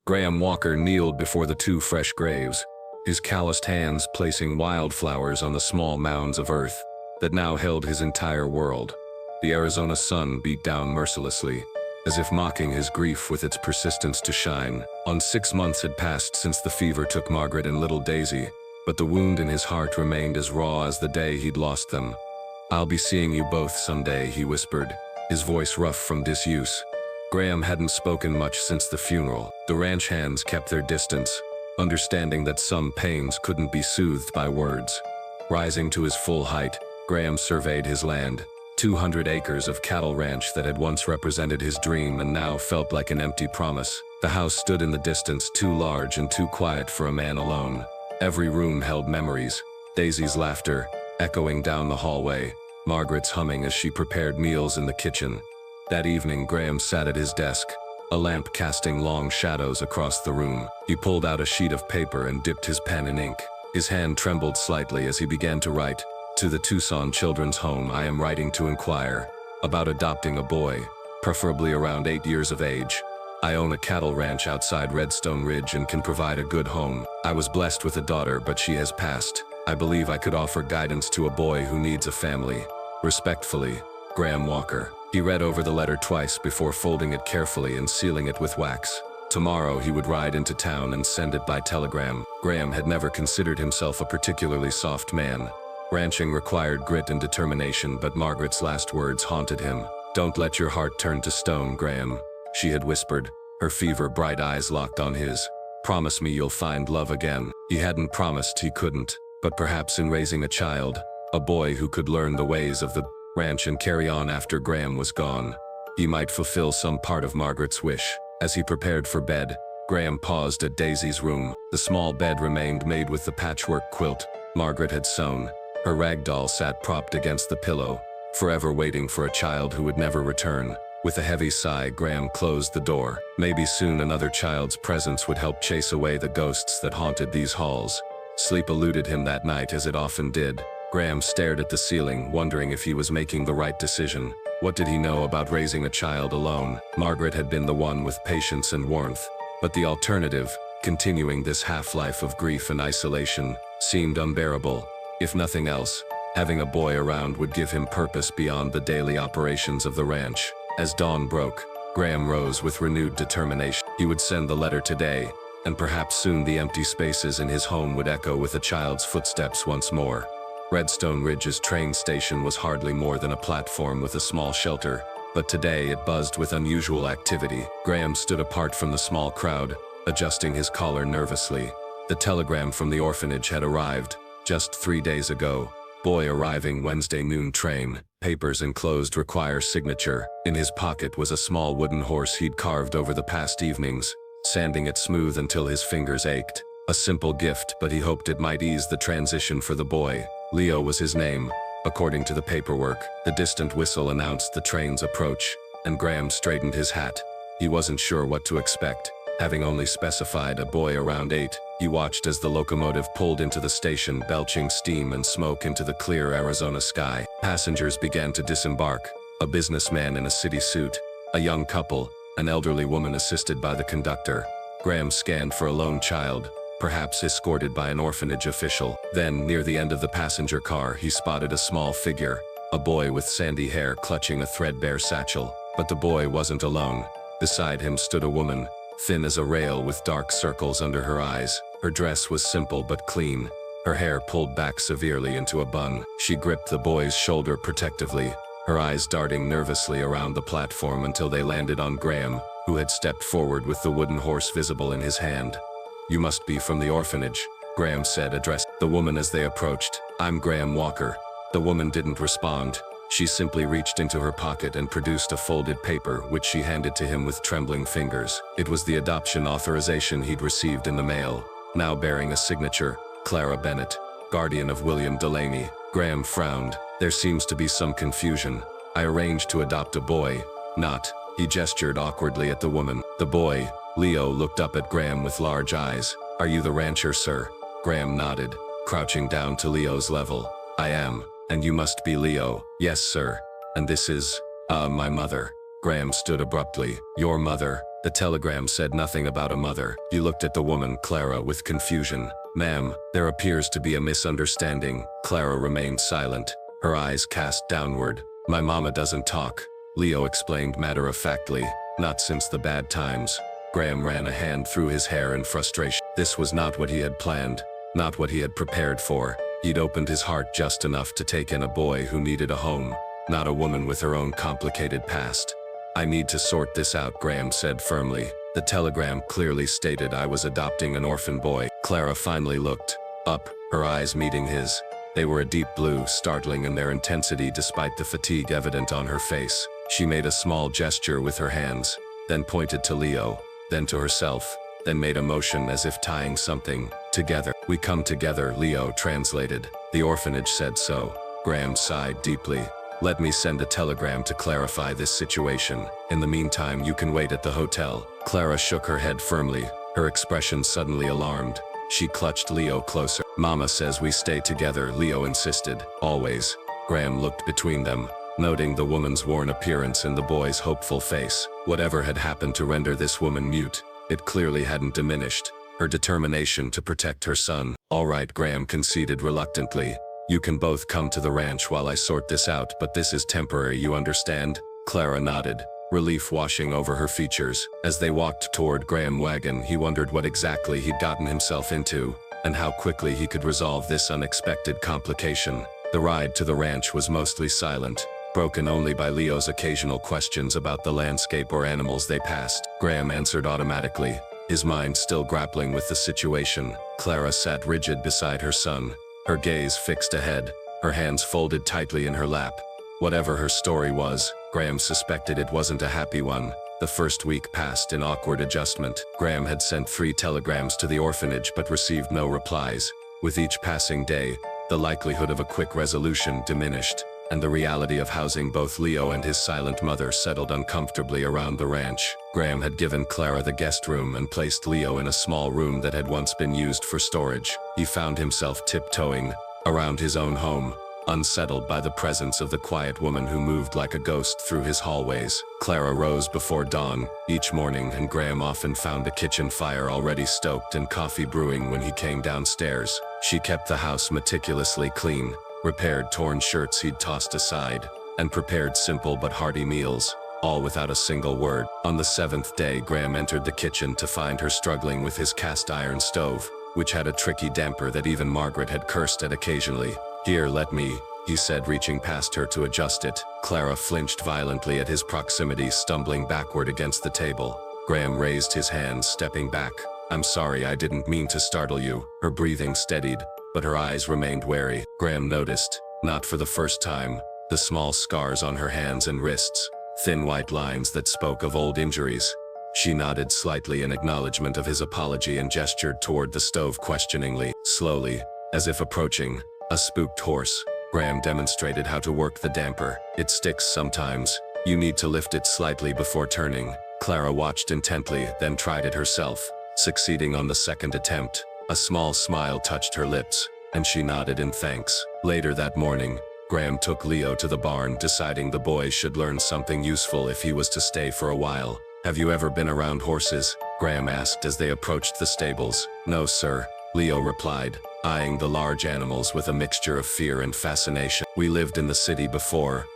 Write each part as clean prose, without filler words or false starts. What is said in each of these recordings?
Graham Walker kneeled before the two fresh graves, his calloused hands placing wildflowers on the small mounds of earth that now held his entire world. The Arizona sun beat down mercilessly, as if mocking his grief with its persistence to shine. 6 months had passed since the fever took Margaret and little Daisy, but the wound in his heart remained as raw as the day he'd lost them. "I'll be seeing you both someday," he whispered, his voice rough from disuse. Graham hadn't spoken much since the funeral. The ranch hands kept their distance, understanding that some pains couldn't be soothed by words. Rising to his full height, Graham surveyed his land, 200 acres of cattle ranch that had once represented his dream and now felt like an empty promise. The house stood in the distance, too large and too quiet for a man alone. Every room held memories, Daisy's laughter echoing down the hallway, Margaret's humming as she prepared meals in the kitchen. That evening, Graham sat at his desk, a lamp casting long shadows across the room. He pulled out a sheet of paper and dipped his pen in ink. His hand trembled slightly as he began to write. "To the Tucson Children's Home, I am writing to inquire about adopting a boy, preferably around 8 years of age. I own a cattle ranch outside Redstone Ridge and can provide a good home. I was blessed with a daughter, but she has passed. I believe I could offer guidance to a boy who needs a family. Respectfully, Graham Walker." He read over the letter twice before folding it carefully and sealing it with wax. Tomorrow he would ride into town and send it by telegram. Graham had never considered himself a particularly soft man. Ranching required grit and determination, but Margaret's last words haunted him. "Don't let your heart turn to stone, Graham," she had whispered, her fever-bright eyes locked on his. "Promise me you'll find love again." He hadn't promised he couldn't, but perhaps in raising a child, a boy who could learn the ways of the ranch and carry on after Graham was gone, he might fulfill some part of Margaret's wish. As he prepared for bed, Graham paused at Daisy's room. The small bed remained made with the patchwork quilt Margaret had sewn. Her rag doll sat propped against the pillow, forever waiting for a child who would never return. With a heavy sigh, Graham closed the door. Maybe soon another child's presence would help chase away the ghosts that haunted these halls. Sleep eluded him that night, as it often did. Graham stared at the ceiling, wondering if he was making the right decision. What did he know about raising a child alone? Margaret had been the one with patience and warmth, but the alternative, continuing this half-life of grief and isolation, seemed unbearable. If nothing else, having a boy around would give him purpose beyond the daily operations of the ranch. As dawn broke, Graham rose with renewed determination. He would send the letter today, and perhaps soon the empty spaces in his home would echo with a child's footsteps once more. Redstone Ridge's train station was hardly more than a platform with a small shelter, but today it buzzed with unusual activity. Graham stood apart from the small crowd, adjusting his collar nervously. The telegram from the orphanage had arrived, just 3 days ago. Boy arriving Wednesday noon train. Papers enclosed require signature. In his pocket was a small wooden horse he'd carved over the past evenings, sanding it smooth until his fingers ached. A simple gift, but he hoped it might ease the transition for the boy. Leo was his name, according to the paperwork. The distant whistle announced the train's approach, and Graham straightened his hat. He wasn't sure what to expect. Having only specified a boy around 8, he watched as the locomotive pulled into the station, belching steam and smoke into the clear Arizona sky. Passengers began to disembark, a businessman in a city suit, a young couple, an elderly woman assisted by the conductor. Graham scanned for a lone child, perhaps escorted by an orphanage official. Then, near the end of the passenger car, he spotted a small figure, a boy with sandy hair clutching a threadbare satchel. But the boy wasn't alone. Beside him stood a woman, thin as a rail with dark circles under her eyes. Her dress was simple but clean, her hair pulled back severely into a bun. She gripped the boy's shoulder protectively, her eyes darting nervously around the platform until they landed on Graham, who had stepped forward with the wooden horse visible in his hand. "You must be from the orphanage," Graham said, addressing the woman as they approached. "I'm Graham Walker." The woman didn't respond. She simply reached into her pocket and produced a folded paper, which she handed to him with trembling fingers. It was the adoption authorization he'd received in the mail, now bearing a signature, Clara Bennett, guardian of William Delaney. Graham frowned. "There seems to be some confusion. I arranged to adopt a boy, not..." He gestured awkwardly at the woman. "The boy." Leo looked up at Graham with large eyes. "Are you the rancher, sir?" Graham nodded, crouching down to Leo's level. "I am. And you must be Leo." "Yes, sir. And this is, my mother." Graham stood abruptly. Your mother. The telegram said nothing about a mother. He looked at the woman, Clara, with confusion. Ma'am, there appears to be a misunderstanding. Clara remained silent, her eyes cast downward. My mama doesn't talk, Leo explained matter-of-factly. Not since the bad times. Graham ran a hand through his hair in frustration. This was not what he had planned, not what he had prepared for. He'd opened his heart just enough to take in a boy who needed a home, not a woman with her own complicated past. I need to sort this out, Graham said firmly. The telegram clearly stated I was adopting an orphan boy. Clara finally looked up, her eyes meeting his. They were a deep blue, startling in their intensity despite the fatigue evident on her face. She made a small gesture with her hands, then pointed to Leo, then to herself, then made a motion as if tying something together. We come together, Leo translated. The orphanage said so. Graham sighed deeply. Let me send a telegram to clarify this situation. In the meantime, you can wait at the hotel. Clara shook her head firmly, her expression suddenly alarmed. She clutched Leo closer. Mama says we stay together, Leo insisted. Always. Graham looked between them, noting the woman's worn appearance and the boy's hopeful face. Whatever had happened to render this woman mute, it clearly hadn't diminished her determination to protect her son. All right, Graham conceded reluctantly. You can both come to the ranch while I sort this out, but this is temporary, you understand? Clara nodded, relief washing over her features. As they walked toward Graham's wagon, he wondered what exactly he'd gotten himself into, and how quickly he could resolve this unexpected complication. The ride to the ranch was mostly silent, broken only by Leo's occasional questions about the landscape or animals they passed. Graham answered automatically, his mind still grappling with the situation. Clara sat rigid beside her son, her gaze fixed ahead, her hands folded tightly in her lap. Whatever her story was, Graham suspected it wasn't a happy one. The first week passed in awkward adjustment. Graham had sent 3 telegrams to the orphanage but received no replies. With each passing day, the likelihood of a quick resolution diminished, and the reality of housing both Leo and his silent mother settled uncomfortably around the ranch. Graham had given Clara the guest room and placed Leo in a small room that had once been used for storage. He found himself tiptoeing around his own home, unsettled by the presence of the quiet woman who moved like a ghost through his hallways. Clara rose before dawn each morning, and Graham often found the kitchen fire already stoked and coffee brewing when he came downstairs. She kept the house meticulously clean, repaired torn shirts he'd tossed aside, and prepared simple but hearty meals, all without a single word. On the 7th day, Graham entered the kitchen to find her struggling with his cast-iron stove, which had a tricky damper that even Margaret had cursed at occasionally. Here, let me, he said, reaching past her to adjust it. Clara flinched violently at his proximity, stumbling backward against the table. Graham raised his hands, stepping back. I'm sorry, I didn't mean to startle you. Her breathing steadied, but her eyes remained wary. Graham noticed, not for the first time, the small scars on her hands and wrists, thin white lines that spoke of old injuries. She nodded slightly in acknowledgement of his apology and gestured toward the stove questioningly. Slowly, as if approaching a spooked horse, Graham demonstrated how to work the damper. It sticks sometimes. You need to lift it slightly before turning. Clara watched intently, then tried it herself, succeeding on the 2nd attempt. A small smile touched her lips, and she nodded in thanks. Later that morning, Graham took Leo to the barn, deciding the boy should learn something useful if he was to stay for a while. Have you ever been around horses? Graham asked as they approached the stables. No, sir, Leo replied, eyeing the large animals with a mixture of fear and fascination. We lived in the city before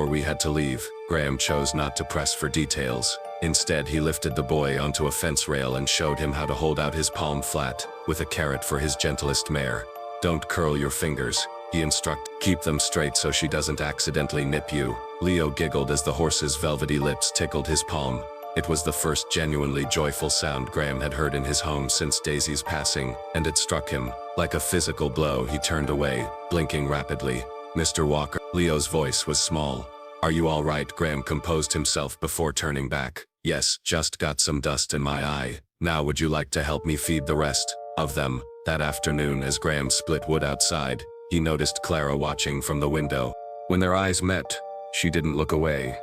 we had to leave. Graham chose not to press for details. Instead, he lifted the boy onto a fence rail and showed him how to hold out his palm flat, with a carrot for his gentlest mare. Don't curl your fingers, he instructed. Keep them straight so she doesn't accidentally nip you. Leo giggled as the horse's velvety lips tickled his palm. It was the first genuinely joyful sound Graham had heard in his home since Daisy's passing, and it struck him like a physical blow. He turned away, blinking rapidly. Mr. Walker. Leo's voice was small. Are you all right? Graham composed himself before turning back. Yes, just got some dust in my eye. Now would you like to help me feed the rest of them? That afternoon, as Graham split wood outside, he noticed Clara watching from the window. When their eyes met, she didn't look away.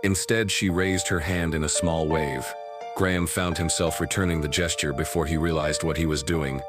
Instead, she raised her hand in a small wave. Graham found himself returning the gesture before he realized what he was doing.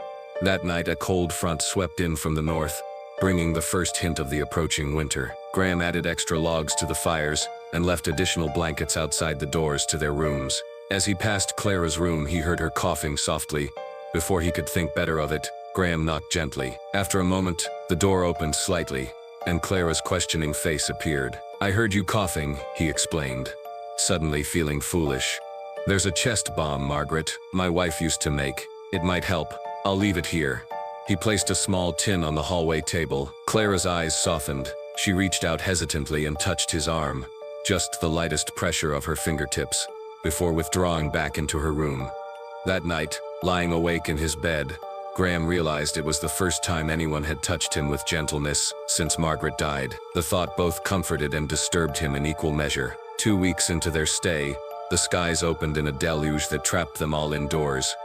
That night, a cold front swept in from the north, bringing the first hint of the approaching winter. Graham added extra logs to the fires, and left additional blankets outside the doors to their rooms. As he passed Clara's room, he heard her coughing softly. Before he could think better of it, Graham knocked gently. After a moment, the door opened slightly, and Clara's questioning face appeared. "I heard you coughing," he explained, suddenly feeling foolish. "There's a chest bomb, Margaret, my wife used to make. It might help. I'll leave it here." He placed a small tin on the hallway table. Clara's eyes softened. She reached out hesitantly and touched his arm, just the lightest pressure of her fingertips, before withdrawing back into her room. That night, lying awake in his bed, Graham realized it was the first time anyone had touched him with gentleness since Margaret died. The thought both comforted and disturbed him in equal measure. 2 weeks into their stay, the skies opened in a deluge that trapped them all indoors.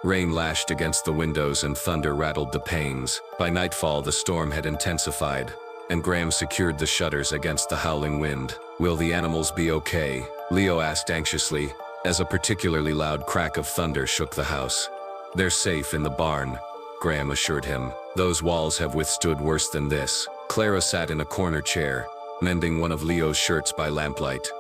Rain lashed against the windows and thunder rattled the panes. By nightfall, the storm had intensified, and Graham secured the shutters against the howling wind. "Will the animals be okay?" Leo asked anxiously, as a particularly loud crack of thunder shook the house. "They're safe in the barn," Graham assured him. "Those walls have withstood worse than this." Clara sat in a corner chair, mending one of Leo's shirts by lamplight.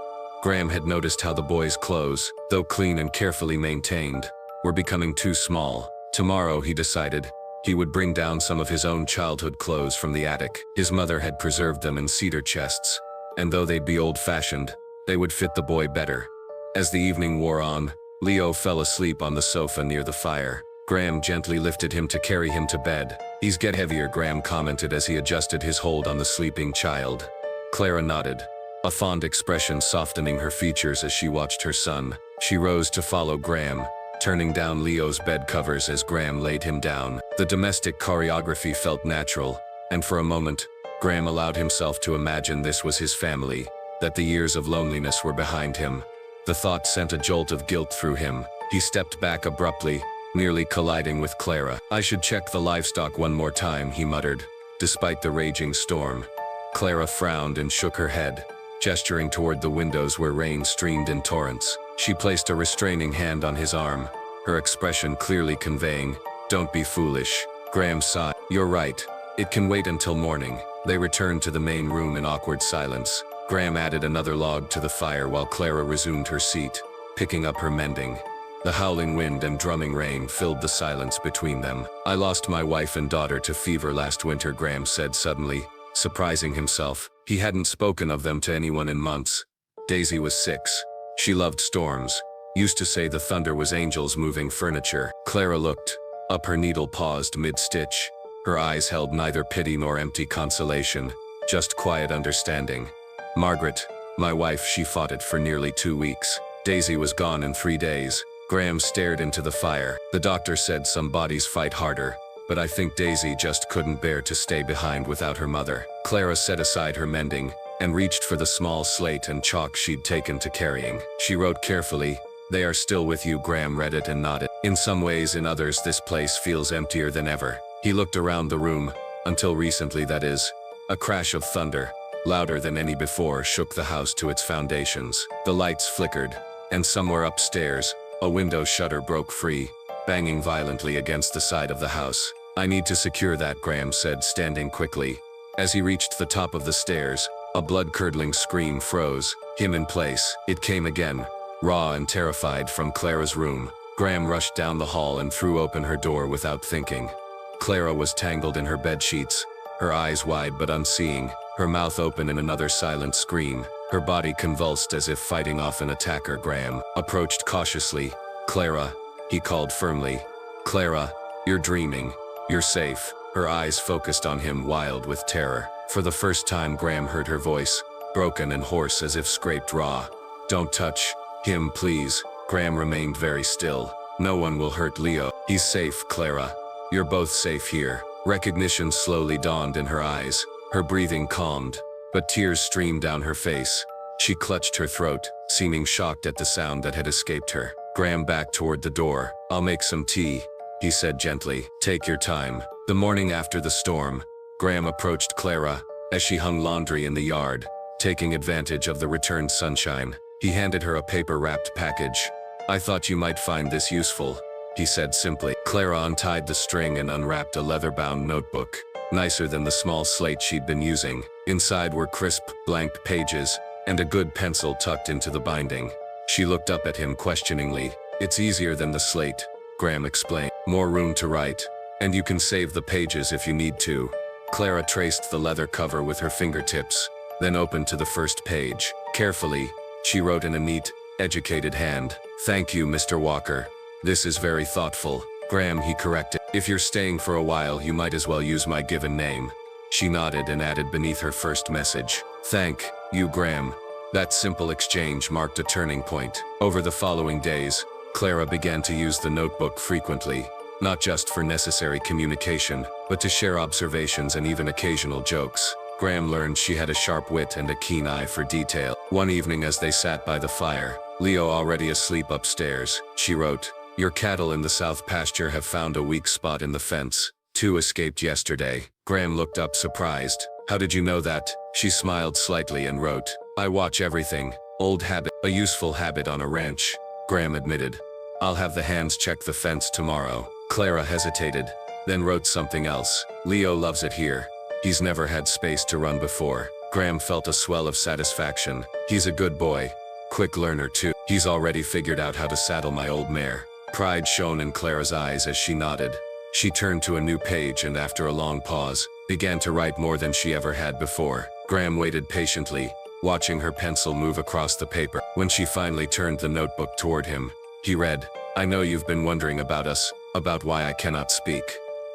Graham had noticed how the boy's clothes, though clean and carefully maintained, were becoming too small. Tomorrow, he decided, he would bring down some of his own childhood clothes from the attic. His mother had preserved them in cedar chests, and though they'd be old-fashioned, they would fit the boy better. As the evening wore on, Leo fell asleep on the sofa near the fire. Graham gently lifted him to carry him to bed. "He's get heavier," Graham commented as he adjusted his hold on the sleeping child. Clara nodded, a fond expression softening her features as she watched her son. She rose to follow Graham, turning down Leo's bed covers as Graham laid him down. The domestic choreography felt natural, and for a moment, Graham allowed himself to imagine this was his family, that the years of loneliness were behind him. The thought sent a jolt of guilt through him. He stepped back abruptly, nearly colliding with Clara. "I should check the livestock one more time," he muttered, despite the raging storm. Clara frowned and shook her head, gesturing toward the windows where rain streamed in torrents. She placed a restraining hand on his arm, her expression clearly conveying, "Don't be foolish." Graham sighed. "You're right. It can wait until morning." They returned to the main room in awkward silence. Graham added another log to the fire while Clara resumed her seat, picking up her mending. The howling wind and drumming rain filled the silence between them. "I lost my wife and daughter to fever last winter," Graham said suddenly, surprising himself. He hadn't spoken of them to anyone in months. Daisy was 6. She loved storms, used to say the thunder was angels moving furniture. Clara looked up, her needle paused mid-stitch. Her eyes held neither pity nor empty consolation, just quiet understanding. "Margaret, my wife, she fought it for nearly 2 weeks. Daisy was gone in 3 days. Graham stared into the fire. "The doctor said some bodies fight harder, but I think Daisy just couldn't bear to stay behind without her mother." Clara set aside her mending and reached for the small slate and chalk she'd taken to carrying. She wrote carefully, "They are still with you." Graham read it and nodded. "In some ways, in others, this place feels emptier than ever." He looked around the room, until recently, that is. A crash of thunder, louder than any before, shook the house to its foundations. The lights flickered, and somewhere upstairs, a window shutter broke free, banging violently against the side of the house. "I need to secure that," Graham said, standing quickly. As he reached the top of the stairs, a blood-curdling scream froze him in place. It came again, raw and terrified, from Clara's room. Graham rushed down the hall and threw open her door without thinking. Clara was tangled in her bedsheets, her eyes wide but unseeing, her mouth open in another silent scream, her body convulsed as if fighting off an attacker. Graham approached cautiously. "Clara," he called firmly. "Clara, you're dreaming. You're safe." Her eyes focused on him, wild with terror. For the first time, Graham heard her voice, broken and hoarse as if scraped raw. "Don't touch him, please." Graham remained very still. "No one will hurt Leo. He's safe, Clara. You're both safe here." Recognition slowly dawned in her eyes. Her breathing calmed, but tears streamed down her face. She clutched her throat, seeming shocked at the sound that had escaped her. Graham backed toward the door. "I'll make some tea," he said gently. "Take your time." The morning after the storm, Graham approached Clara as she hung laundry in the yard, taking advantage of the returned sunshine. He handed her a paper-wrapped package. "I thought you might find this useful," he said simply. Clara untied the string and unwrapped a leather-bound notebook, nicer than the small slate she'd been using. Inside were crisp, blank pages, and a good pencil tucked into the binding. She looked up at him questioningly. It's easier than the slate, Graham explained. More room to write, and you can save the pages if you need to. Clara traced the leather cover with her fingertips, then opened to the first page. Carefully, she wrote in a neat, educated hand. Thank you, Mr. Walker. This is very thoughtful. Graham, he corrected. If you're staying for a while, you might as well use my given name. She nodded and added beneath her first message, Thank you, Graham. That simple exchange marked a turning point. Over the following days, Clara began to use the notebook frequently, not just for necessary communication, but to share observations and even occasional jokes. Graham learned she had a sharp wit and a keen eye for detail. One evening as they sat by the fire, Leo already asleep upstairs, she wrote, Your cattle in the south pasture have found a weak spot in the fence. 2 escaped yesterday. Graham looked up surprised. How did you know that? She smiled slightly and wrote, I watch everything. Old habit. A useful habit on a ranch, Graham admitted. I'll have the hands check the fence tomorrow. Clara hesitated, then wrote something else. Leo loves it here. He's never had space to run before. Graham felt a swell of satisfaction. He's a good boy. Quick learner too. He's already figured out how to saddle my old mare. Pride shone in Clara's eyes as she nodded. She turned to a new page and after a long pause, began to write more than she ever had before. Graham waited patiently, watching her pencil move across the paper. When she finally turned the notebook toward him, he read, I know you've been wondering about us, about why I cannot speak.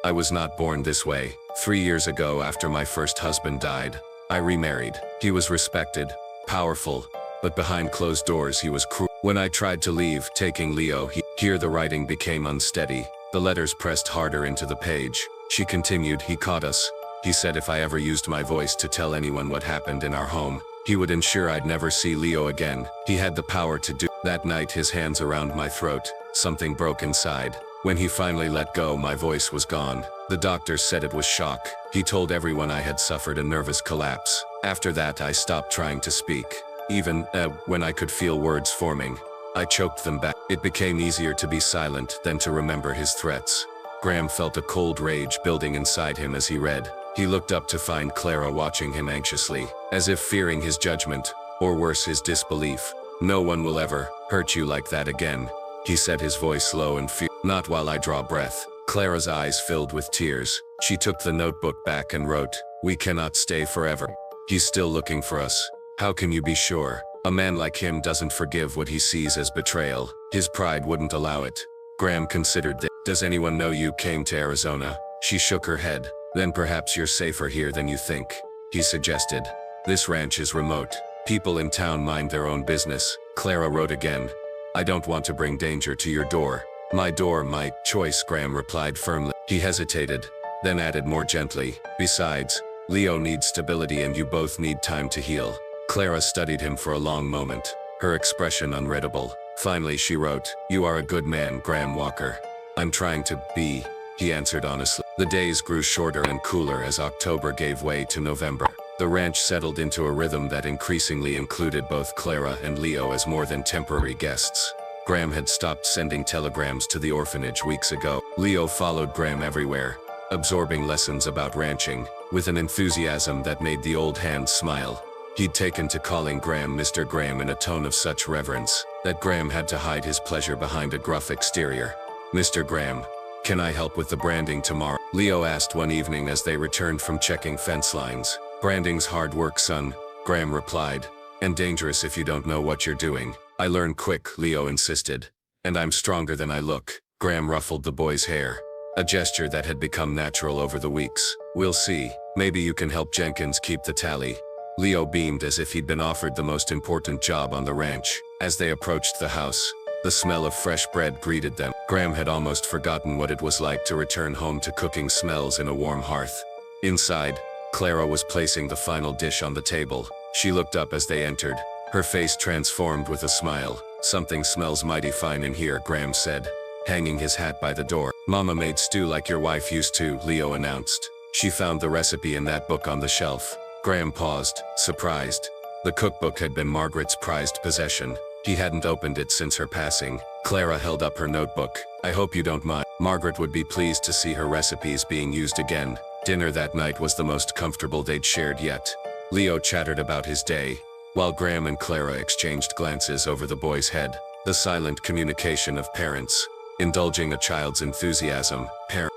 I was not born this way. 3 years ago, after my first husband died, I remarried. He was respected, powerful, but behind closed doors he was cruel. When I tried to leave, taking Leo, here the writing became unsteady. The letters pressed harder into the page. She continued, he caught us. He said if I ever used my voice to tell anyone what happened in our home, he would ensure I'd never see Leo again. He had the power to do. That night, his hands around my throat, something broke inside. When he finally let go, my voice was gone. The doctors said it was shock. He told everyone I had suffered a nervous collapse. After that, I stopped trying to speak. Even when I could feel words forming, I choked them back. It became easier to be silent than to remember his threats. Graham felt a cold rage building inside him as he read. He looked up to find Clara watching him anxiously, as if fearing his judgment, or worse, his disbelief. No one will ever hurt you like that again, he said, his voice low and fear. Not while I draw breath. Clara's eyes filled with tears. She took the notebook back and wrote, We cannot stay forever. He's still looking for us. How can you be sure? A man like him doesn't forgive what he sees as betrayal. His pride wouldn't allow it. Graham considered this. Does anyone know you came to Arizona? She shook her head. Then perhaps you're safer here than you think, he suggested. This ranch is remote. People in town mind their own business. Clara wrote again. I don't want to bring danger to your door. My door, my choice, Graham replied firmly. He hesitated, then added more gently. Besides, Leo needs stability and you both need time to heal. Clara studied him for a long moment, her expression unreadable. Finally she wrote, You are a good man, Graham Walker. I'm trying to be, he answered honestly. The days grew shorter and cooler as October gave way to November. The ranch settled into a rhythm that increasingly included both Clara and Leo as more than temporary guests. Graham had stopped sending telegrams to the orphanage weeks ago. Leo followed Graham everywhere, absorbing lessons about ranching, with an enthusiasm that made the old hand smile. He'd taken to calling Graham Mr. Graham in a tone of such reverence, that Graham had to hide his pleasure behind a gruff exterior. Mr. Graham, can I help with the branding tomorrow? Leo asked one evening as they returned from checking fence lines. Branding's hard work, son, Graham replied, and dangerous if you don't know what you're doing. I learn quick, Leo insisted. And I'm stronger than I look. Graham ruffled the boy's hair, a gesture that had become natural over the weeks. We'll see. Maybe you can help Jenkins keep the tally. Leo beamed as if he'd been offered the most important job on the ranch. As they approached the house, the smell of fresh bread greeted them. Graham had almost forgotten what it was like to return home to cooking smells in a warm hearth. Inside, Clara was placing the final dish on the table. She looked up as they entered, her face transformed with a smile. Something smells mighty fine in here, Graham said, hanging his hat by the door. Mama made stew like your wife used to, Leo announced. She found the recipe in that book on the shelf. Graham paused, surprised. The cookbook had been Margaret's prized possession. He hadn't opened it since her passing. Clara held up her notebook. I hope you don't mind. Margaret would be pleased to see her recipes being used again. Dinner that night was the most comfortable they'd shared yet. Leo chattered about his day, While Graham and Clara exchanged glances over the boy's head, the silent communication of parents, indulging a child's enthusiasm,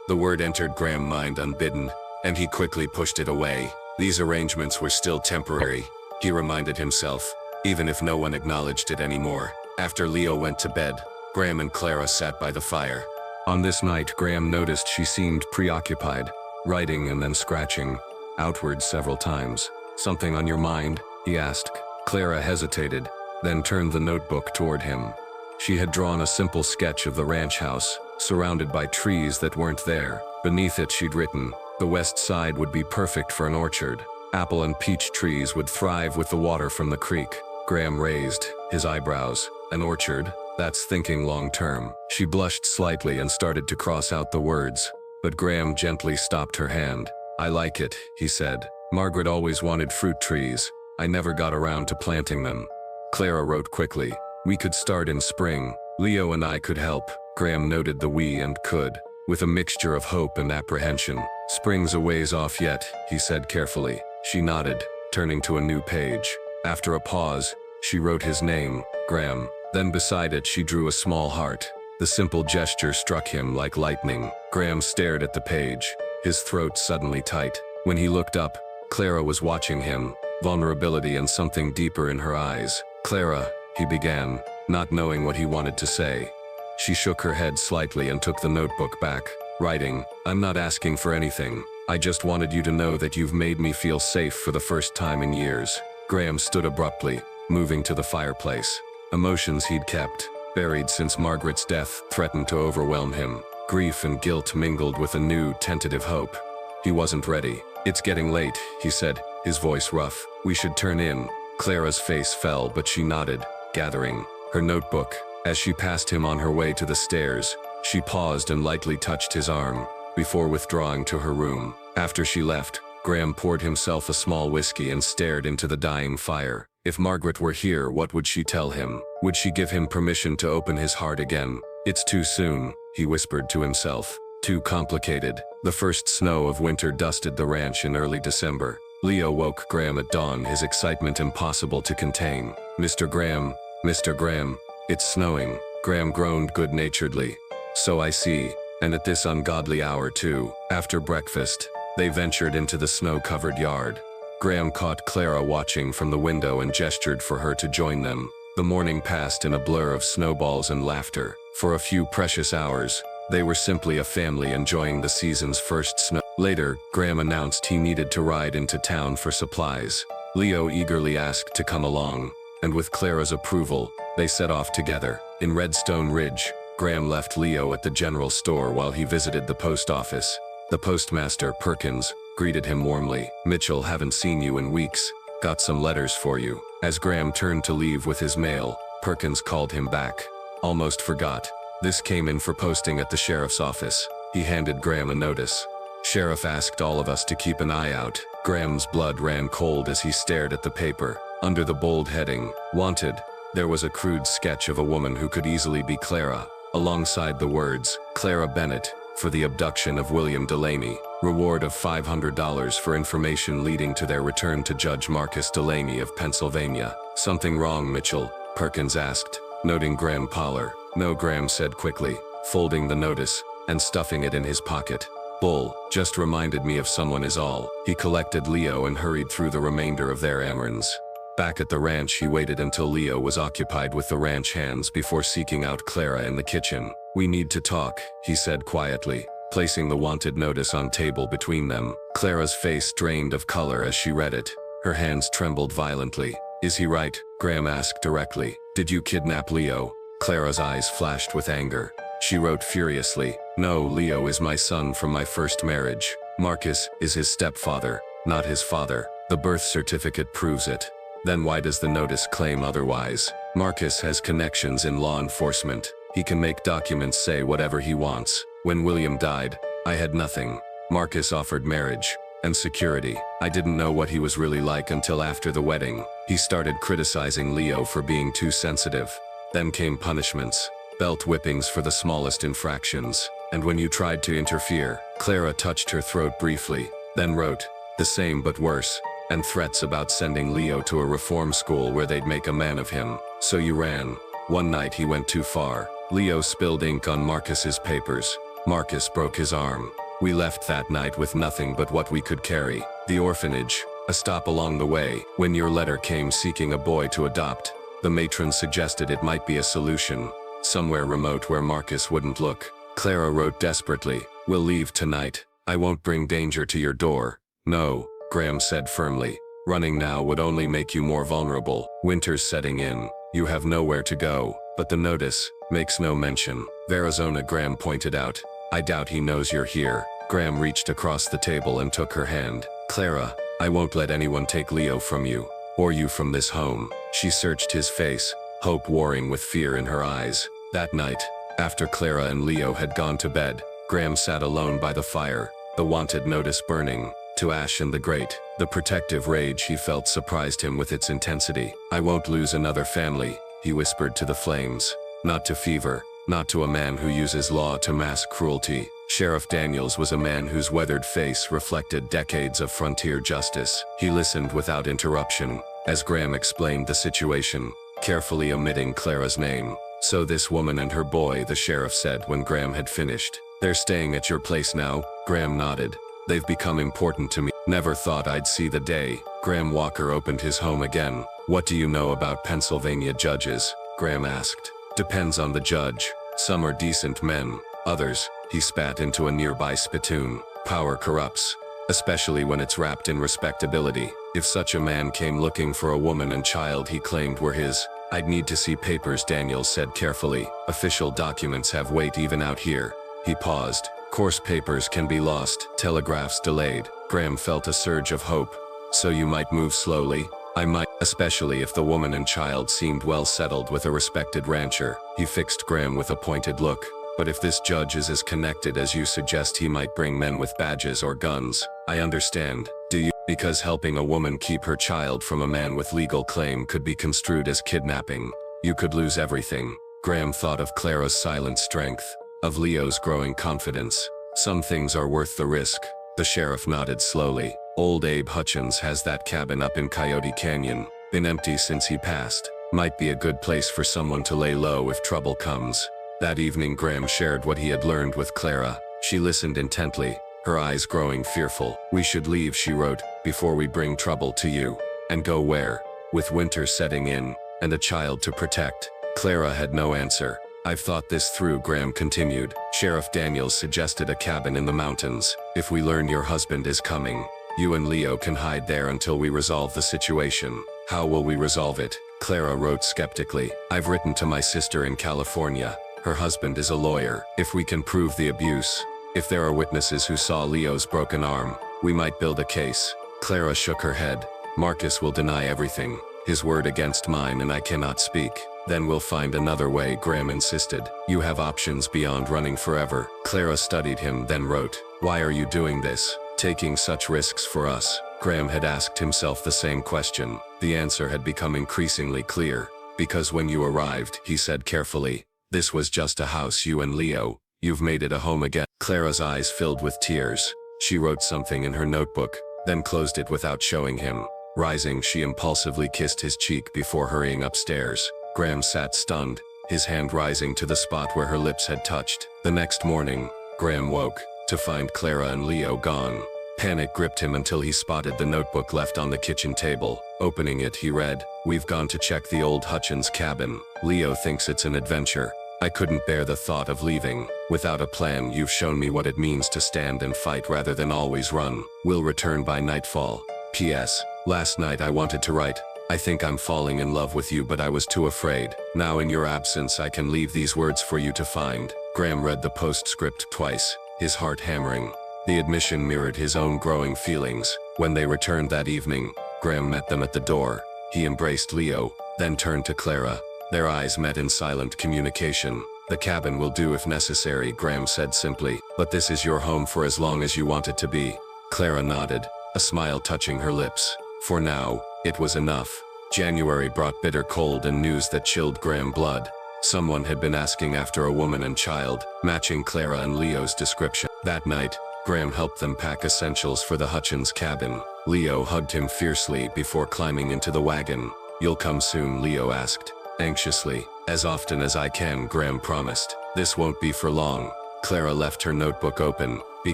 the word entered Graham's mind unbidden, and he quickly pushed it away. These arrangements were still temporary, he reminded himself, even if no one acknowledged it anymore. After Leo went to bed, Graham and Clara sat by the fire. On this night, Graham noticed she seemed preoccupied, writing and then scratching outward several times. "Something on your mind?" he asked. Clara hesitated, then turned the notebook toward him. She had drawn a simple sketch of the ranch house, surrounded by trees that weren't there. Beneath it she'd written, "The west side would be perfect for an orchard. Apple and peach trees would thrive with the water from the creek." Graham raised his eyebrows. "An orchard? That's thinking long-term." She blushed slightly and started to cross out the words, but Graham gently stopped her hand. "I like it," he said. "Margaret always wanted fruit trees. I never got around to planting them." Clara wrote quickly, "We could start in spring. Leo and I could help." Graham noted the "we" and "could" with a mixture of hope and apprehension. "Spring's a ways off yet," he said carefully. She nodded, turning to a new page. After a pause, she wrote his name, Graham. Then beside it she drew a small heart. The simple gesture struck him like lightning. Graham stared at the page, his throat suddenly tight. When he looked up, Clara was watching him, vulnerability and something deeper in her eyes. "Clara," he began, not knowing what he wanted to say. She shook her head slightly and took the notebook back, writing, "I'm not asking for anything. I just wanted you to know that you've made me feel safe for the first time in years." Graham stood abruptly, moving to the fireplace. Emotions he'd kept, buried since Margaret's death, threatened to overwhelm him. Grief and guilt mingled with a new, tentative hope. He wasn't ready. "It's getting late," he said, his voice rough. "We should turn in." Clara's face fell, but she nodded, gathering her notebook. As she passed him on her way to the stairs, she paused and lightly touched his arm, before withdrawing to her room. After she left, Graham poured himself a small whiskey and stared into the dying fire. If Margaret were here, what would she tell him? Would she give him permission to open his heart again? "It's too soon," he whispered to himself. "Too complicated." The first snow of winter dusted the ranch in early December. Leo woke Graham at dawn, his excitement impossible to contain. Mr. Graham, Mr. Graham, it's snowing." Graham groaned good-naturedly. "So I see. And at this ungodly hour too." After breakfast, they ventured into the snow-covered yard. Graham caught Clara watching from the window and gestured for her to join them. The morning passed in a blur of snowballs and laughter. For a few precious hours, they were simply a family enjoying the season's first snow. Later, Graham announced he needed to ride into town for supplies. Leo eagerly asked to come along, and with Clara's approval, they set off together. In Redstone Ridge, Graham left Leo at the general store while he visited the post office. The postmaster, Perkins, greeted him warmly. "Mitchell, haven't seen you in weeks. Got some letters for you." As Graham turned to leave with his mail, Perkins called him back. "Almost forgot. This came in for posting at the sheriff's office." He handed Graham a notice. "Sheriff asked all of us to keep an eye out." Graham's blood ran cold as he stared at the paper. Under the bold heading, "Wanted," there was a crude sketch of a woman who could easily be Clara. Alongside the words, "Clara Bennett, for the abduction of William Delaney. Reward of $500 for information leading to their return to Judge Marcus Delaney of Pennsylvania." "Something wrong, Mitchell?" Perkins asked, noting Graham's pallor. "No," Graham said quickly, folding the notice and stuffing it in his pocket. "Bull, just reminded me of someone is all." He collected Leo and hurried through the remainder of their errands. Back at the ranch, he waited until Leo was occupied with the ranch hands before seeking out Clara in the kitchen. "We need to talk," he said quietly, placing the wanted notice on table between them. Clara's face drained of color as she read it. Her hands trembled violently. "Is he right?" Graham asked directly. "Did you kidnap Leo?" Clara's eyes flashed with anger. She wrote furiously, "No, Leo is my son from my first marriage. Marcus is his stepfather, not his father. The birth certificate proves it." "Then why does the notice claim otherwise?" "Marcus has connections in law enforcement. He can make documents say whatever he wants. When William died, I had nothing. Marcus offered marriage and security. I didn't know what he was really like until after the wedding." He started criticizing Leo for being too sensitive. Then came punishments, belt whippings for the smallest infractions. "And when you tried to interfere," Clara touched her throat briefly, then wrote, "The same but worse." and threats about sending Leo to a reform school where they'd make a man of him. So you ran. One night he went too far. Leo spilled ink on Marcus's papers. Marcus broke his arm. We left that night with nothing but what we could carry. The orphanage. A stop along the way. When your letter came seeking a boy to adopt, the matron suggested it might be a solution. Somewhere remote where Marcus wouldn't look. Clara wrote desperately, "We'll leave tonight. I won't bring danger to your door." "No," Graham said firmly. "Running now would only make you more vulnerable. Winter's setting in. You have nowhere to go." But the notice makes no mention. "Arizona," Graham pointed out. "I doubt he knows you're here." Graham reached across the table and took her hand. "Clara, I won't let anyone take Leo from you, or you from this home." She searched his face, hope warring with fear in her eyes. That night, after Clara and Leo had gone to bed, Graham sat alone by the fire, the wanted notice burning to ash in the grate. The protective rage he felt surprised him with its intensity. "I won't lose another family," he whispered to the flames. "Not to fever, not to a man who uses law to mask cruelty." Sheriff Daniels was a man whose weathered face reflected decades of frontier justice. He listened without interruption, as Graham explained the situation, carefully omitting Clara's name. "So this woman and her boy," the sheriff said when Graham had finished. "They're staying at your place now?" Graham nodded. "They've become important to me. Never thought I'd see the day." Graham Walker opened his home again. "What do you know about Pennsylvania judges?" Graham asked. "Depends on the judge. Some are decent men, others," he spat into a nearby spittoon. "Power corrupts, especially when it's wrapped in respectability. If such a man came looking for a woman and child he claimed were his, I'd need to see papers," Daniels said carefully. "Official documents have weight even out here." He paused. "Course papers can be lost, telegraphs delayed." Graham felt a surge of hope. "So you might move slowly?" "I might, especially if the woman and child seemed well settled with a respected rancher." He fixed Graham with a pointed look. "But if this judge is as connected as you suggest, he might bring men with badges or guns." "I understand. Do you?" "Because helping a woman keep her child from a man with legal claim could be construed as kidnapping. You could lose everything." Graham thought of Clara's silent strength, of Leo's growing confidence. "Some things are worth the risk." The sheriff nodded slowly. "Old Abe Hutchins has that cabin up in Coyote Canyon. Been empty since he passed. Might be a good place for someone to lay low if trouble comes." That evening Graham shared what he had learned with Clara. She listened intently, her eyes growing fearful. "We should leave," she wrote, "before we bring trouble to you." "And go where?" "With winter setting in, and a child to protect." Clara had no answer. "I've thought this through," Graham continued. "Sheriff Daniels suggested a cabin in the mountains. If we learn your husband is coming, you and Leo can hide there until we resolve the situation." "How will we resolve it?" Clara wrote skeptically. "I've written to my sister in California. Her husband is a lawyer. If we can prove the abuse, if there are witnesses who saw Leo's broken arm, we might build a case." Clara shook her head. "Marcus will deny everything. His word against mine, and I cannot speak." "Then we'll find another way," Graham insisted. "You have options beyond running forever." Clara studied him, then wrote, "Why are you doing this? Taking such risks for us?" Graham had asked himself the same question. The answer had become increasingly clear. "Because when you arrived," he said carefully, "this was just a house, you and Leo. You've made it a home again." Clara's eyes filled with tears. She wrote something in her notebook, then closed it without showing him. Rising, she impulsively kissed his cheek before hurrying upstairs. Graham sat stunned, his hand rising to the spot where her lips had touched. The next morning, Graham woke to find Clara and Leo gone. Panic gripped him until he spotted the notebook left on the kitchen table. Opening it, he read, "We've gone to check the old Hutchins cabin. Leo thinks it's an adventure. I couldn't bear the thought of leaving. Without a plan, you've shown me what it means to stand and fight rather than always run. Will return by nightfall. P.S. Last night I wanted to write, I think I'm falling in love with you, but I was too afraid. Now in your absence I can leave these words for you to find." Graham read the postscript twice, his heart hammering. The admission mirrored his own growing feelings. When they returned that evening, Graham met them at the door. He embraced Leo, then turned to Clara. Their eyes met in silent communication. "The cabin will do if necessary," Graham said simply, "but this is your home for as long as you want it to be." Clara nodded, a smile touching her lips. For now, it was enough. January brought bitter cold and news that chilled Graham blood. Someone had been asking after a woman and child, matching Clara and Leo's description. That night, Graham helped them pack essentials for the Hutchins cabin. Leo hugged him fiercely before climbing into the wagon. "You'll come soon?" Leo asked, anxiously. "As often as I can," Graham promised. "This won't be for long." Clara left her notebook open. "Be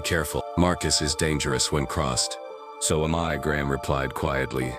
careful. Marcus is dangerous when crossed." "So am I," Graham replied quietly.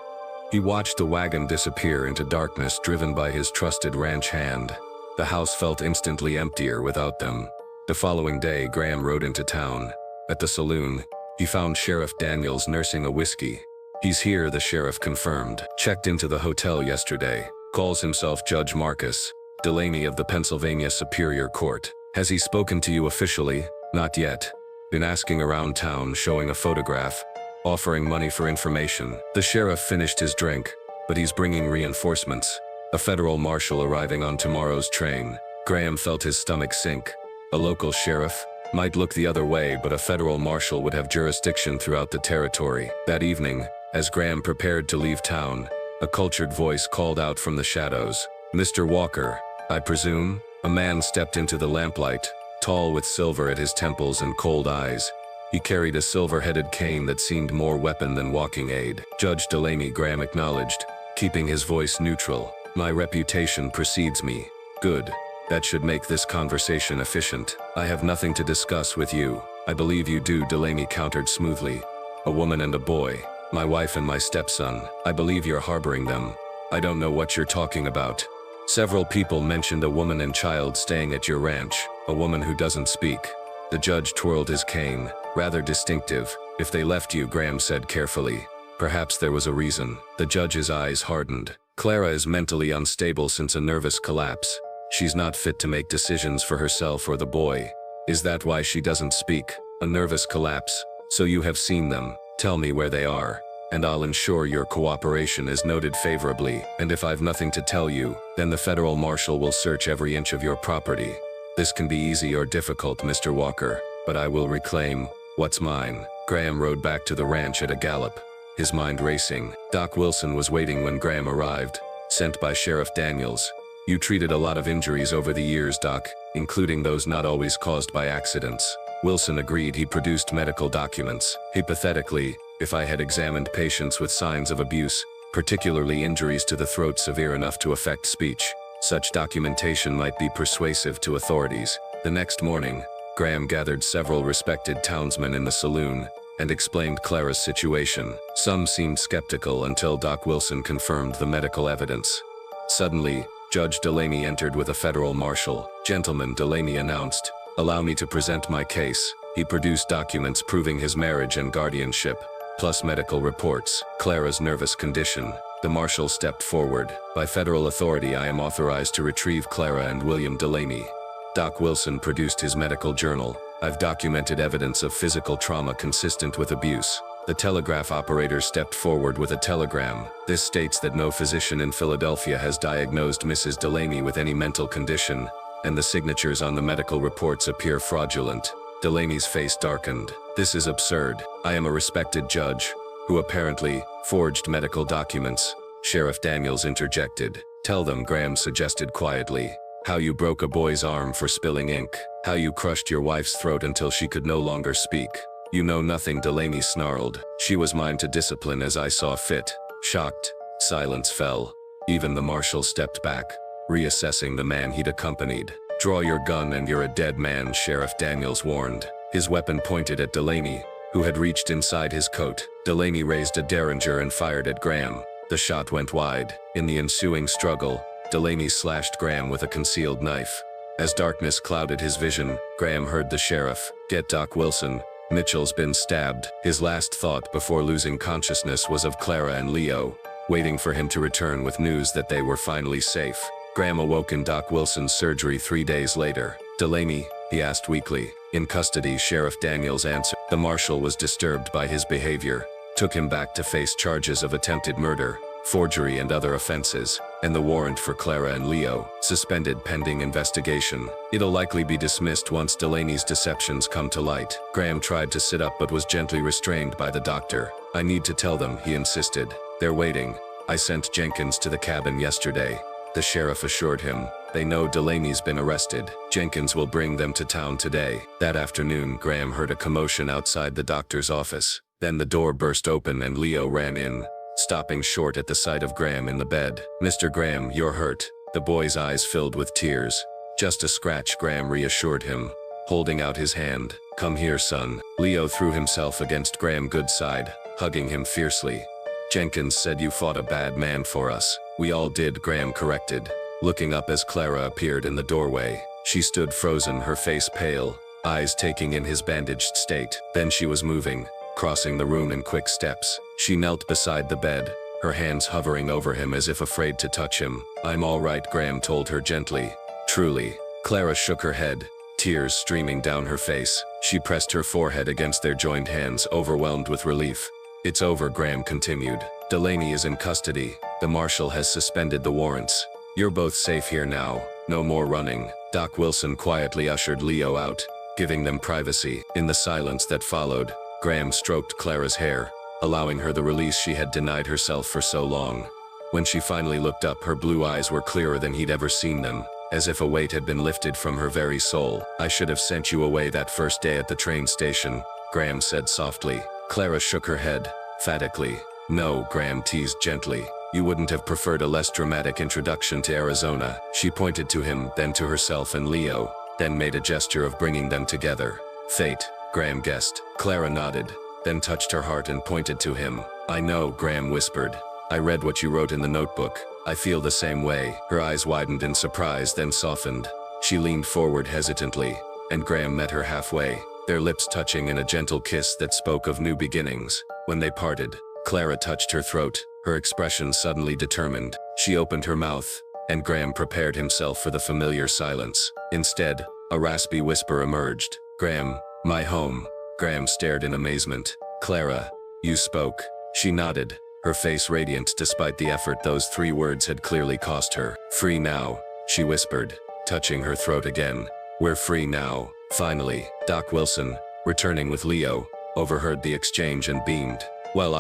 He watched the wagon disappear into darkness, driven by his trusted ranch hand. The house felt instantly emptier without them. The following day, Graham rode into town. At the saloon, he found Sheriff Daniels nursing a whiskey. "He's here," the sheriff confirmed. "Checked into the hotel yesterday. Calls himself Judge Marcus Delaney of the Pennsylvania Superior Court. Has he spoken to you officially?" "Not yet. Been asking around town, showing a photograph, offering money for information." The sheriff finished his drink. "But he's bringing reinforcements. A federal marshal arriving on tomorrow's train." Graham felt his stomach sink. A local sheriff might look the other way, but a federal marshal would have jurisdiction throughout the territory. That evening, as Graham prepared to leave town, a cultured voice called out from the shadows, "Mr. Walker, I presume?" A man stepped into the lamplight, tall with silver at his temples and cold eyes. He carried a silver-headed cane that seemed more weapon than walking aid. "Judge Delaney," Graham acknowledged, keeping his voice neutral. "My reputation precedes me." "Good. That should make this conversation efficient." "I have nothing to discuss with you." "I believe you do," Delaney countered smoothly. "A woman and a boy. My wife and my stepson. I believe you're harboring them." "I don't know what you're talking about." "Several people mentioned a woman and child staying at your ranch. A woman who doesn't speak." The judge twirled his cane. "Rather distinctive. If they left you," Graham said carefully, "perhaps there was a reason." The judge's eyes hardened. "Clara is mentally unstable since a nervous collapse. She's not fit to make decisions for herself or the boy." "Is that why she doesn't speak?" "A nervous collapse. So you have seen them. Tell me where they are, and I'll ensure your cooperation is noted favorably. And if I've nothing to tell you, then the federal marshal will search every inch of your property. This can be easy or difficult, Mr. Walker, but I will reclaim what's mine." Graham rode back to the ranch at a gallop, his mind racing. Doc Wilson was waiting when Graham arrived, sent by Sheriff Daniels. "You treated a lot of injuries over the years, Doc, including those not always caused by accidents." Wilson agreed. He produced medical documents. "Hypothetically, if I had examined patients with signs of abuse, particularly injuries to the throat severe enough to affect speech, such documentation might be persuasive to authorities." The next morning, Graham gathered several respected townsmen in the saloon and explained Clara's situation. Some seemed skeptical until Doc Wilson confirmed the medical evidence. Suddenly, Judge Delaney entered with a federal marshal. "Gentlemen," Delaney announced, "allow me to present my case." He produced documents proving his marriage and guardianship, plus medical reports. Clara's nervous condition. The marshal stepped forward. "By federal authority, I am authorized to retrieve Clara and William Delaney." Doc Wilson produced his medical journal. "I've documented evidence of physical trauma consistent with abuse." The telegraph operator stepped forward with a telegram. "This states that no physician in Philadelphia has diagnosed Mrs. Delaney with any mental condition, and the signatures on the medical reports appear fraudulent." Delaney's face darkened. "This is absurd. I am a respected judge, who apparently forged medical documents." Sheriff Daniels interjected. "Tell them," Graham suggested quietly, "how you broke a boy's arm for spilling ink, how you crushed your wife's throat until she could no longer speak." "You know nothing," Delaney snarled. "She was mine to discipline as I saw fit." Shocked, silence fell. Even the marshal stepped back, reassessing the man he'd accompanied. "Draw your gun and you're a dead man," Sheriff Daniels warned. His weapon pointed at Delaney, who had reached inside his coat. Delaney raised a derringer and fired at Graham. The shot went wide. In the ensuing struggle, Delaney slashed Graham with a concealed knife. As darkness clouded his vision, Graham heard the sheriff, "Get Doc Wilson. Mitchell's been stabbed." His last thought before losing consciousness was of Clara and Leo, waiting for him to return with news that they were finally safe. Graham awoke in Doc Wilson's surgery 3 days later. "Delaney?" he asked weakly. "In custody," Sheriff Daniels answered. The marshal was disturbed by his behavior, took him back to face charges of attempted murder, forgery and other offenses, and the warrant for Clara and Leo, suspended pending investigation. "It'll likely be dismissed once Delaney's deceptions come to light." Graham tried to sit up but was gently restrained by the doctor. "I need to tell them," he insisted. "They're waiting. I sent Jenkins to the cabin yesterday." The sheriff assured him. They know Delaney's been arrested. Jenkins will bring them to town today. That afternoon, Graham heard a commotion outside the doctor's office. Then the door burst open and Leo ran in, stopping short at the sight of Graham in the bed. "Mr. Graham, you're hurt." The boy's eyes filled with tears. "Just a scratch," Graham reassured him, holding out his hand. "Come here, son." Leo threw himself against Graham Good's side, hugging him fiercely. "Jenkins said you fought a bad man for us." "We all did," Graham corrected, looking up as Clara appeared in the doorway. She stood frozen, her face pale, eyes taking in his bandaged state. Then she was moving, crossing the room in quick steps. She knelt beside the bed, her hands hovering over him as if afraid to touch him. "I'm all right," Graham told her gently. "Truly?" Clara shook her head, tears streaming down her face. She pressed her forehead against their joined hands, overwhelmed with relief. "It's over," Graham continued. "Delaney is in custody. The marshal has suspended the warrants. You're both safe here now. No more running." Doc Wilson quietly ushered Leo out, giving them privacy. In the silence that followed, Graham stroked Clara's hair, allowing her the release she had denied herself for so long. When she finally looked up, her blue eyes were clearer than he'd ever seen them, as if a weight had been lifted from her very soul. "I should have sent you away that first day at the train station," Graham said softly. Clara shook her head, phatically. "No," Graham teased gently. "You wouldn't have preferred a less dramatic introduction to Arizona." She pointed to him, then to herself and Leo, then made a gesture of bringing them together. "Fate," Graham guessed. Clara nodded, then touched her heart and pointed to him. "I know," Graham whispered. "I read what you wrote in the notebook. I feel the same way." Her eyes widened in surprise, then softened. She leaned forward hesitantly, and Graham met her halfway, their lips touching in a gentle kiss that spoke of new beginnings. When they parted, Clara touched her throat, her expression suddenly determined. She opened her mouth, and Graham prepared himself for the familiar silence. Instead, a raspy whisper emerged. "Graham, my home." Graham stared in amazement. "Clara, you spoke." She nodded, her face radiant despite the effort those 3 words had clearly cost her. "Free now," she whispered, touching her throat again. "We're free now, finally." Doc Wilson, returning with Leo, overheard the exchange and beamed. "Well,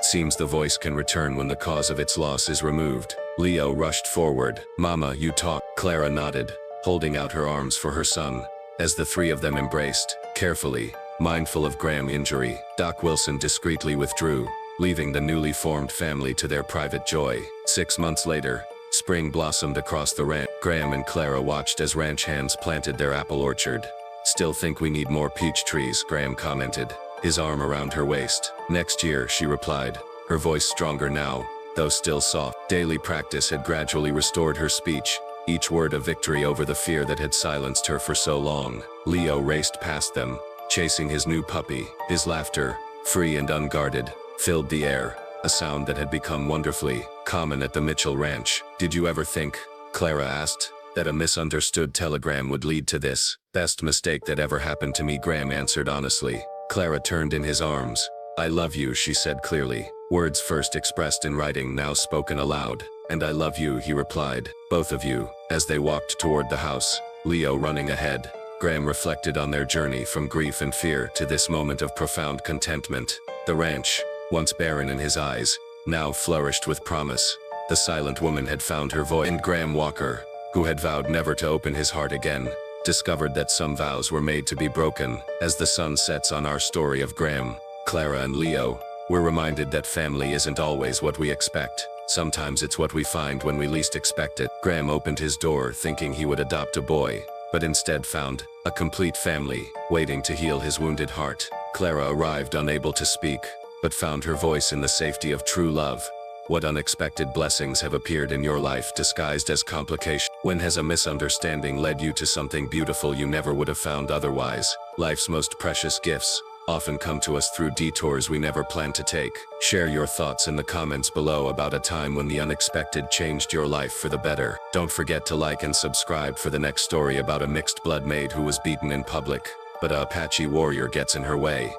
seems the voice can return when the cause of its loss is removed." Leo rushed forward. "Mama, you talk." Clara nodded, holding out her arms for her son, as the 3 of them embraced, carefully, mindful of Graham's injury. Doc Wilson discreetly withdrew, leaving the newly formed family to their private joy. 6 months later, spring blossomed across the ranch. Graham and Clara watched as ranch hands planted their apple orchard. "Still think we need more peach trees," Graham commented, his arm around her waist. "Next year," she replied, her voice stronger now, though still soft. Daily practice had gradually restored her speech, each word a victory over the fear that had silenced her for so long. Leo raced past them, chasing his new puppy. His laughter, free and unguarded, filled the air, a sound that had become wonderfully common at the Mitchell Ranch. "Did you ever think," Clara asked, "that a misunderstood telegram would lead to this?" "Best mistake that ever happened to me," Graham answered honestly. Clara turned in his arms. "I love you," she said clearly, words first expressed in writing, now spoken aloud. "And I love you," he replied, "both of you." As they walked toward the house, Leo running ahead, Graham reflected on their journey from grief and fear to this moment of profound contentment. The ranch, once barren in his eyes, now flourished with promise. The silent woman had found her voice, and Graham Walker, who had vowed never to open his heart again, discovered that some vows were made to be broken. As the sun sets on our story of Graham, Clara and Leo, we're reminded that family isn't always what we expect. Sometimes it's what we find when we least expect it. Graham opened his door thinking he would adopt a boy, but instead found a complete family waiting to heal his wounded heart. Clara arrived unable to speak, but found her voice in the safety of true love. What unexpected blessings have appeared in your life disguised as complication? When has a misunderstanding led you to something beautiful you never would have found otherwise? Life's most precious gifts often come to us through detours we never planned to take. Share your thoughts in the comments below about a time when the unexpected changed your life for the better. Don't forget to like and subscribe for the next story about a mixed blood maid who was beaten in public, but a Apache warrior gets in her way.